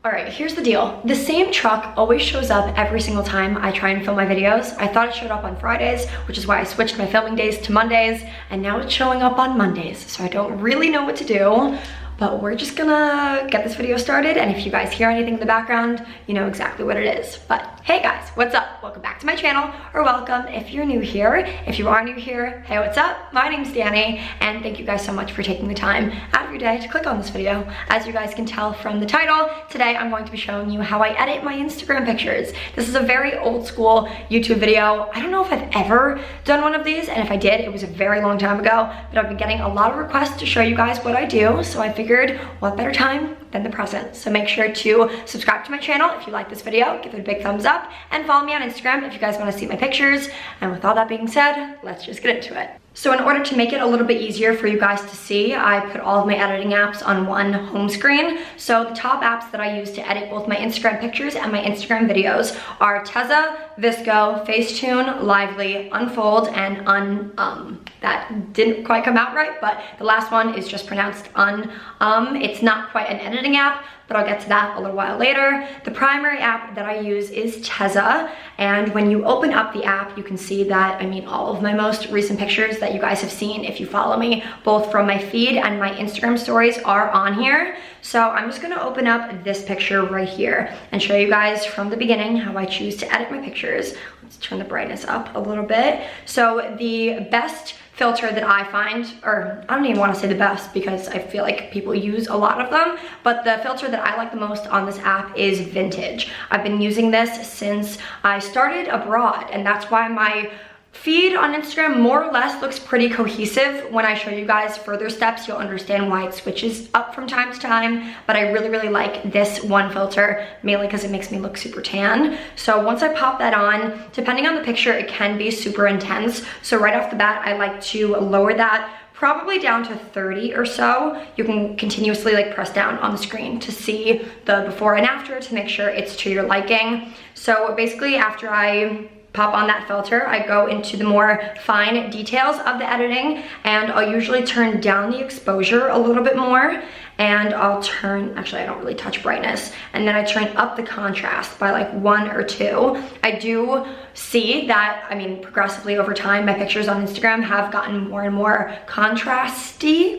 All right, here's the deal. The same truck always shows up every single time I try and film my videos. I thought it showed up on Fridays, which is why I switched my filming days to Mondays, and now it's showing up on Mondays. So I don't really know what to do, but we're just gonna get this video started. And if you guys hear anything in the background, you know exactly what it is. But hey guys, what's up? Welcome back to my channel, or welcome if you're new here. If you are new here, hey, what's up? My name's Dani, and thank you guys so much for taking the time out of your day to click on this video. As you guys can tell from the title, today I'm going to be showing you how I edit my Instagram pictures. This is a very old school YouTube video. I don't know if I've ever done one of these, and if I did, it was a very long time ago, but I've been getting a lot of requests to show you guys what I do, so I figured what better time than the present. So make sure to subscribe to my channel if you like this video, give it a big thumbs up, and follow me on Instagram if you guys want to see my pictures. And with all that being said, let's just get into it. So in order to make it a little bit easier for you guys to see, I put all of my editing apps on one home screen. So the top apps that I use to edit both my Instagram pictures and my Instagram videos are Tezza, Visco, Facetune, Lively, Unfold, and that didn't quite come out right, but the last one is just pronounced It's not quite an editing app, but I'll get to that a little while later. The primary app that I use is Tezza, and when you open up the app, you can see that, all of my most recent pictures that you guys have seen, if you follow me, both from my feed and my Instagram stories, are on here. So I'm just gonna open up this picture right here and show you guys from the beginning how I choose to edit my pictures. Let's turn the brightness up a little bit. So the best filter that I find, or I don't even want to say the best because I feel like people use a lot of them, but the filter that I like the most on this app is Vintage. I've been using this since I started abroad, and that's why my feed on Instagram more or less looks pretty cohesive. When I show you guys further steps, you'll understand why it switches up from time to time, but I really like this one filter, mainly because it makes me look super tan. So once I pop that on, depending on the picture, it can be super intense. So right off the bat, I like to lower that probably down to 30 or so. You can continuously press down on the screen to see the before and after to make sure it's to your liking. So basically after I pop on that filter, I go into the more fine details of the editing, and I'll usually turn down the exposure a little bit more, and I'll turn, actually I don't really touch brightness, and then I turn up the contrast by 1 or 2. I do see that, progressively over time, my pictures on Instagram have gotten more and more contrasted?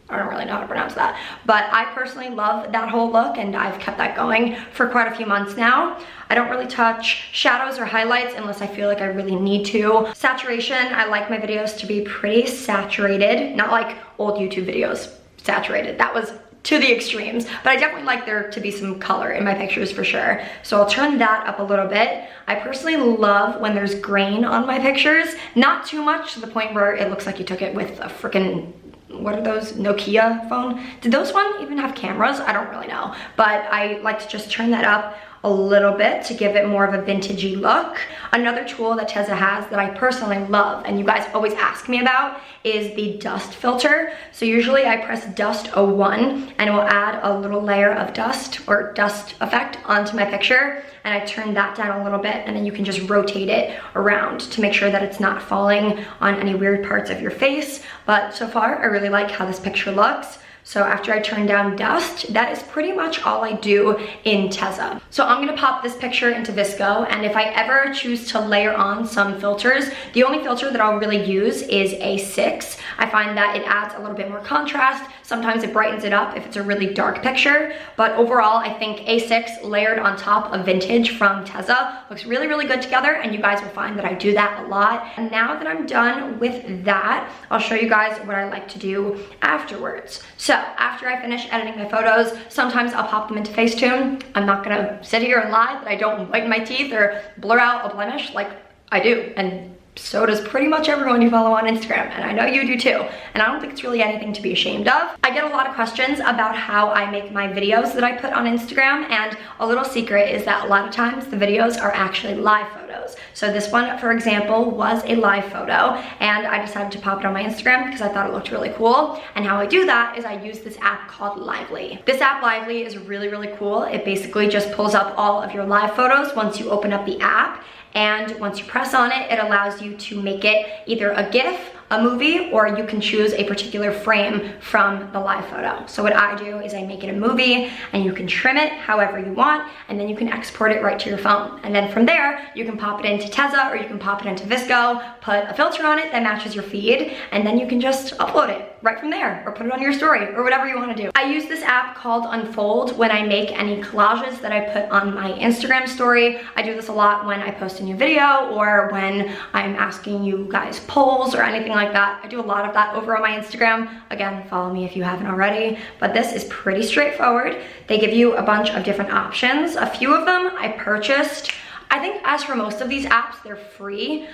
I don't really know how to pronounce that, but I personally love that whole look, and I've kept that going for quite a few months now. I don't really touch shadows or highlights unless I feel like I really need to. Saturation, I like my videos to be pretty saturated, not like old YouTube videos saturated. That was to the extremes, but I definitely like there to be some color in my pictures for sure. So I'll turn that up a little bit. I personally love when there's grain on my pictures, not too much to the point where it looks like you took it with a freaking, what are those, Nokia phone? Did those one even have cameras? I don't really know, but I like to just turn that up a little bit to give it more of a vintagey look. Another tool that Tezza has that I personally love, and you guys always ask me about, is the dust filter. So usually I press dust 01 and it will add a little layer of dust or dust effect onto my picture, and I turn that down a little bit, and then you can just rotate it around to make sure that it's not falling on any weird parts of your face. But so far I really like how this picture looks. So after I turn down dust, that is pretty much all I do in Tezza. So I'm gonna pop this picture into Visco, and if I ever choose to layer on some filters, the only filter that I'll really use is A6. I find that it adds a little bit more contrast. Sometimes it brightens it up if it's a really dark picture, but overall I think A6 layered on top of Vintage from Tezza looks really good together, and you guys will find that I do that a lot. And now that I'm done with that, I'll show you guys what I like to do afterwards. So after I finish editing my photos, sometimes I'll pop them into Facetune. I'm not gonna sit here and lie that I don't whiten my teeth or blur out a blemish, like I do, and so does pretty much everyone you follow on Instagram, and I know you do too, and I don't think it's really anything to be ashamed of. I get a lot of questions about how I make my videos that I put on Instagram, and a little secret is that a lot of times the videos are actually live photos. So this one, for example, was a live photo, and I decided to pop it on my Instagram because I thought it looked really cool. And how I do that is I use this app called Lively. This app, Lively, is really cool. It basically just pulls up all of your live photos once you open up the app, and once you press on it, it allows you to make it either a GIF, a movie, or you can choose a particular frame from the live photo. So what I do is I make it a movie, and you can trim it however you want, and then you can export it right to your phone. And then from there, you can pop it into Tezza, or you can pop it into VSCO, put a filter on it that matches your feed, and then you can just upload it right from there, or put it on your story, or whatever you want to do. I use this app called Unfold when I make any collages that I put on my Instagram story. I do this a lot when I post a new video, or when I'm asking you guys polls or anything like that. I do a lot of that over on my Instagram. Again, follow me if you haven't already, but this is pretty straightforward. They give you a bunch of different options. A few of them I purchased. I think as for most of these apps, they're free.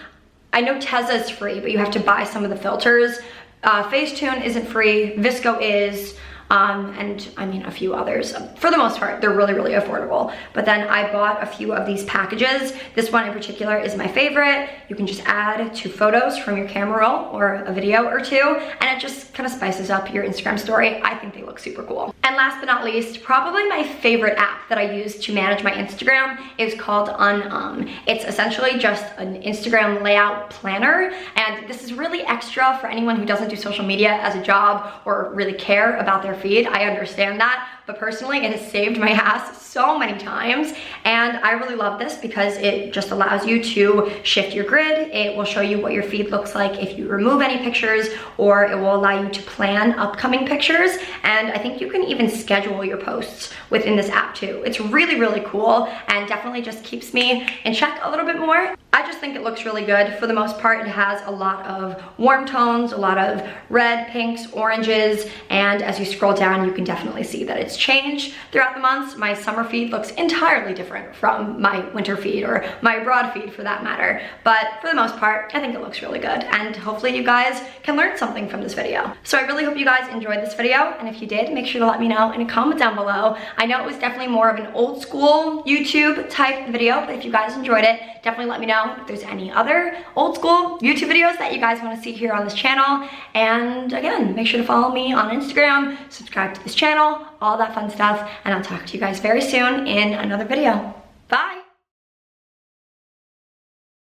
I know Tezza is free, but you have to buy some of the filters. Facetune isn't free, VSCO is, and I mean a few others. For the most part, they're really, really affordable. But then I bought a few of these packages. This one in particular is my favorite. You can just add 2 photos from your camera roll or a video or 2, and it just kind of spices up your Instagram story. I think they look super cool. And last but not least, probably my favorite app that I use to manage my Instagram is called It's essentially just an Instagram layout planner, and this is really extra for anyone who doesn't do social media as a job or really care about their feed. I understand that, but personally it has saved my ass so many times, and I really love this because it just allows you to shift your grid. It will show you what your feed looks like if you remove any pictures, or it will allow you to plan upcoming pictures, and I think you can even schedule your posts within this app too. It's really, really cool, and definitely just keeps me in check a little bit more. I just think it looks really good. For the most part, it has a lot of warm tones, a lot of red, pinks, oranges, and as you scroll down, you can definitely see that it's changed throughout the months. My summer feed looks entirely different from my winter feed, or my abroad feed for that matter. But for the most part, I think it looks really good, and hopefully you guys can learn something from this video. So I really hope you guys enjoyed this video, and if you did, make sure to let me know in a comment down below. I know it was definitely more of an old school YouTube type video, but if you guys enjoyed it, definitely let me know if there's any other old school YouTube videos that you guys want to see here on this channel. And again, make sure to follow me on Instagram, subscribe to this channel, all that fun stuff, and I'll talk to you guys very soon in another video. Bye!